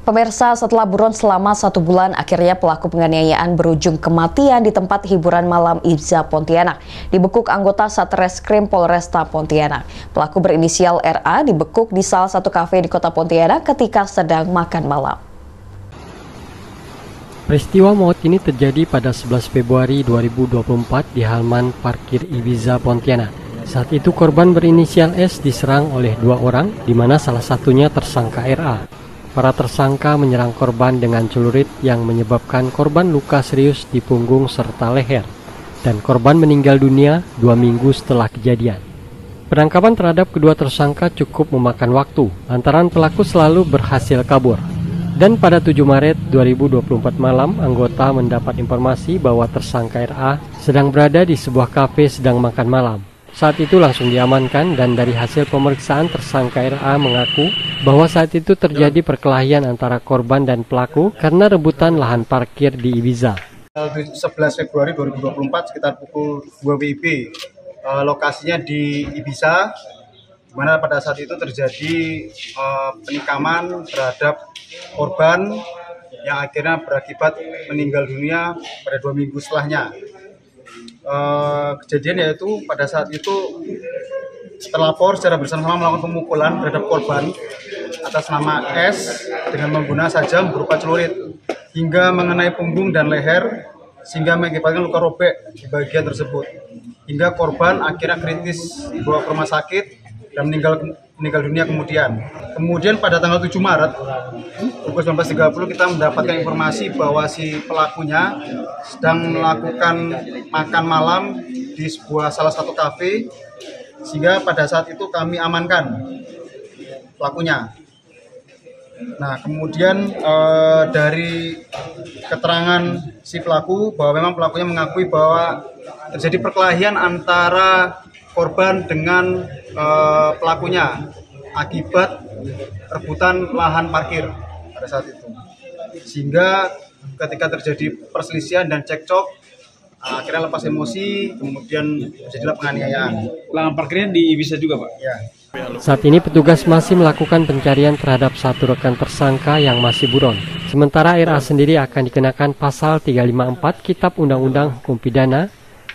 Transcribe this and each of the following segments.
Pemirsa, setelah buron selama 1 bulan, akhirnya pelaku penganiayaan berujung kematian di tempat hiburan malam Ibiza Pontianak. Dibekuk anggota Satreskrim Polresta Pontianak. Pelaku berinisial RA dibekuk di salah satu kafe di kota Pontianak ketika sedang makan malam. Peristiwa maut ini terjadi pada 11 Februari 2024 di halaman parkir Ibiza Pontianak. Saat itu korban berinisial S diserang oleh 2 orang, di mana salah satunya tersangka RA. Para tersangka menyerang korban dengan celurit yang menyebabkan korban luka serius di punggung serta leher, dan korban meninggal dunia 2 minggu setelah kejadian. Penangkapan terhadap kedua tersangka cukup memakan waktu, lantaran pelaku selalu berhasil kabur. Dan pada 7 Maret 2024 malam, anggota mendapat informasi bahwa tersangka RA sedang berada di sebuah kafe sedang makan malam. Saat itu langsung diamankan, dan dari hasil pemeriksaan tersangka RA mengaku bahwa saat itu terjadi perkelahian antara korban dan pelaku karena rebutan lahan parkir di Ibiza. 11 Februari 2024 sekitar pukul 2 WIB, lokasinya di Ibiza, di mana pada saat itu terjadi penikaman terhadap korban yang akhirnya berakibat meninggal dunia pada 2 minggu setelahnya. Kejadian yaitu pada saat itu terlapor secara bersama-sama melakukan pemukulan terhadap korban atas nama S dengan menggunakan sajam berupa celurit hingga mengenai punggung dan leher, sehingga mengakibatkan luka robek di bagian tersebut, hingga korban akhirnya kritis dibawa ke rumah sakit dan meninggal dunia kemudian pada tanggal 7 Maret pukul 19.30 kita mendapatkan informasi bahwa si pelakunya sedang melakukan makan malam di salah satu kafe, sehingga pada saat itu kami amankan pelakunya. Nah, kemudian dari keterangan si pelaku bahwa memang pelakunya mengakui bahwa terjadi perkelahian antara korban dengan pelakunya akibat rebutan lahan parkir pada saat itu, sehingga ketika terjadi perselisihan dan cekcok akhirnya lepas emosi, kemudian terjadilah penganiayaan. Lahan parkirnya di Ibiza juga, Pak? Ya. Saat ini petugas masih melakukan pencarian terhadap satu rekan tersangka yang masih buron. Sementara RA sendiri akan dikenakan pasal 354 Kitab Undang-Undang Hukum Pidana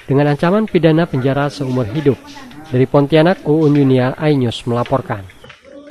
dengan ancaman pidana penjara seumur hidup. Dari Pontianak, Uun Yuniar, iNews melaporkan.